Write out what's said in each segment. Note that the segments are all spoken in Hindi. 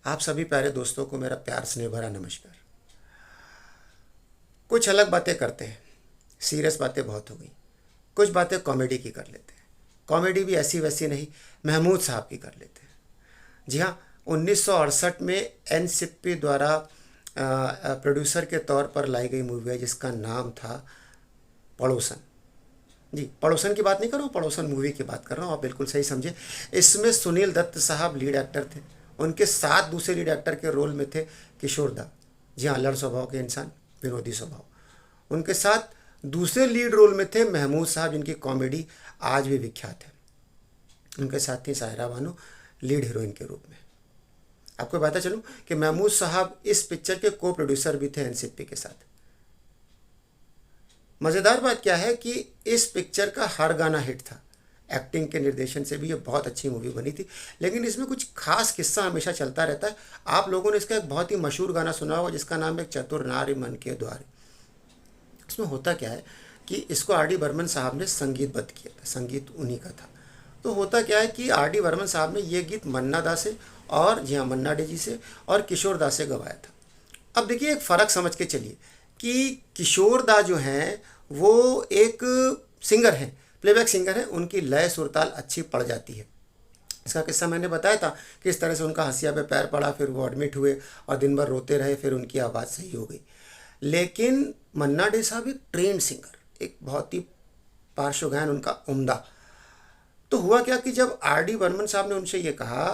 आप सभी प्यारे दोस्तों को मेरा प्यार स्नेह भरा नमस्कार। कुछ अलग बातें करते हैं, सीरियस बातें बहुत हो गई। कुछ बातें कॉमेडी की कर लेते हैं, कॉमेडी भी ऐसी वैसी नहीं, महमूद साहब की कर लेते हैं। जी हाँ, 1968 में एनसीपी द्वारा प्रोड्यूसर के तौर पर लाई गई मूवी है जिसका नाम था पड़ोसन। जी, पड़ोसन की बात नहीं कर रहा हूँ, पड़ोसन मूवी की बात कर रहा हूँ, आप बिल्कुल सही समझे। इसमें सुनील दत्त साहब लीड एक्टर थे, उनके साथ दूसरे लीड एक्टर के रोल में थे किशोर दा। जी हाँ, अलड़ स्वभाव के इंसान, विनोदी स्वभाव। उनके साथ दूसरे लीड रोल में थे महमूद साहब, जिनकी कॉमेडी आज भी विख्यात है। उनके साथ थी सायरा बानो लीड हीरोइन के रूप में। आपको पता चलूं कि महमूद साहब इस पिक्चर के को प्रोड्यूसर भी थे एनसीपी के साथ। मज़ेदार बात क्या है कि इस पिक्चर का हर गाना हिट था। एक्टिंग के निर्देशन से भी ये बहुत अच्छी मूवी बनी थी, लेकिन इसमें कुछ खास किस्सा हमेशा चलता रहता है। आप लोगों ने इसका एक बहुत ही मशहूर गाना सुना होगा जिसका नाम है चतुर नारी मन के द्वार। इसमें होता क्या है कि इसको आर डी बर्मन साहब ने संगीतबद्ध किया था, संगीत उन्हीं का था। तो होता क्या है कि आर डी बर्मन साहब ने ये गीत मन्ना दा से और जी हाँ मन्ना डे जी से और किशोर दा से गवाया था। अब देखिए, एक फ़र्क समझ के चलिए कि किशोर दा जो हैं वो एक सिंगर हैं, प्लेबैक सिंगर हैं, उनकी लय सुरताल अच्छी पड़ जाती है। इसका किस्सा मैंने बताया था कि इस तरह से उनका हंसिया पे पैर पड़ा, फिर वो एडमिट हुए और दिन भर रोते रहे, फिर उनकी आवाज़ सही हो गई। लेकिन मन्ना डे साहब एक ट्रेंड सिंगर, एक बहुत ही पार्श्व गायन उनका उम्दा। तो हुआ क्या कि जब आर डी बर्मन साहब ने उनसे ये कहा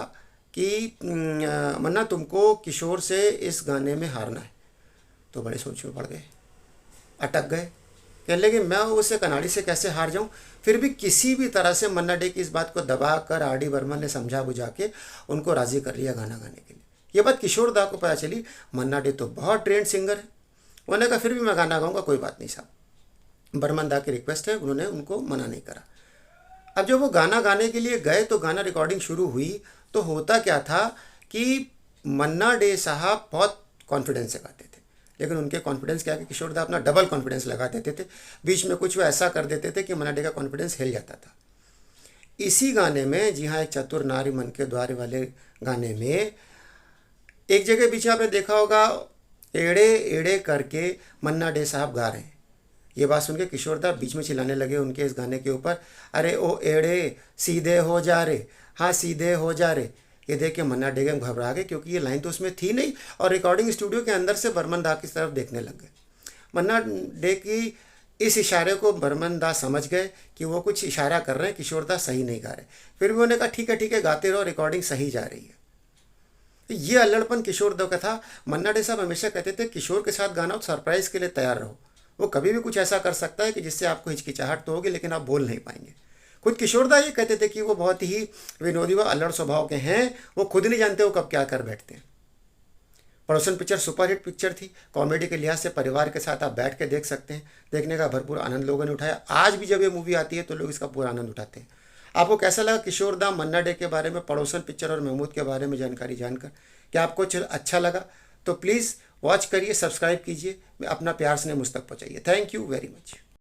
कि मन्ना तुमको किशोर से इस गाने में हारना है, तो बड़े सोच में पड़ गए, अटक गए। कहने लगे मैं उसे कनाडी से कैसे हार जाऊं। फिर भी किसी भी तरह से मन्ना डे की इस बात को दबा कर आर डी बर्मन ने समझा बुझा के उनको राज़ी कर लिया गाना गाने के लिए। ये बात किशोर दा को पता चली। मन्ना डे तो बहुत ट्रेंड सिंगर है, उन्होंने कहा फिर भी मैं गाना गाऊंगा, कोई बात नहीं साहब। बर्मन दा की रिक्वेस्ट है, उन्होंने उनको मना नहीं करा। अब जब वो गाना गाने के लिए गए तो गाना रिकॉर्डिंग शुरू हुई तो होता क्या था कि मन्ना डे साहब बहुत कॉन्फिडेंस से गाते थे, लेकिन उनके कॉन्फिडेंस क्या कि किशोर दा अपना डबल कॉन्फिडेंस लगा देते थे। बीच में कुछ वो ऐसा कर देते थे कि मन्ना डे का कॉन्फिडेंस हिल जाता था। इसी गाने में, जी हाँ, एक चतुर नारी मन के द्वार वाले गाने में एक जगह पीछे आपने देखा होगा एड़े एड़े करके मन्ना डे साहब गा रहे हैं। ये बात सुन के किशोर दा बीच में चिल्लाने लगे उनके इस गाने के ऊपर, अरे ओ एड़े सीधे हो जा रे, हाँ सीधे हो जा रे। ये देख के मन्ना डे घबरा गए क्योंकि ये लाइन तो उसमें थी नहीं, और रिकॉर्डिंग स्टूडियो के अंदर से बर्मन दा की तरफ देखने लग गए। मन्ना डे की इस इशारे को बर्मन दा समझ गए कि वो कुछ इशारा कर रहे हैं, किशोर दा सही नहीं गा रहे। फिर भी उन्होंने कहा ठीक है गाते रहो, रिकॉर्डिंग सही जा रही है। ये अल्लड़पन किशोर दा का था। मन्ना डे साहब हमेशा कहते थे किशोर के साथ गाना हो तो सरप्राइज़ के लिए तैयार रहो, वो कभी भी कुछ ऐसा कर सकता है कि जिससे आपको हिचकिचाहट तो होगी लेकिन आप बोल नहीं पाएंगे। खुद किशोर दा ये कहते थे कि वो बहुत ही विनोदी व अल्लड़ स्वभाव के हैं, वो खुद नहीं जानते वो कब क्या कर बैठते हैं। पड़ोसन पिक्चर सुपरहिट पिक्चर थी। कॉमेडी के लिहाज से परिवार के साथ आप बैठ के देख सकते हैं, देखने का भरपूर आनंद लोगों ने उठाया। आज भी जब ये मूवी आती है तो लोग इसका पूरा आनंद उठाते हैं। आपको कैसा लगा किशोर दा मन्ना डे के बारे में, पड़ोसन पिक्चर और महमूद के बारे में जानकारी जानकर? क्या आपको अच्छा लगा? तो प्लीज़ वॉच करिए, सब्सक्राइब कीजिए, अपना प्यार स्नेह मुझ तक पहुँचाइए। Thank you very much.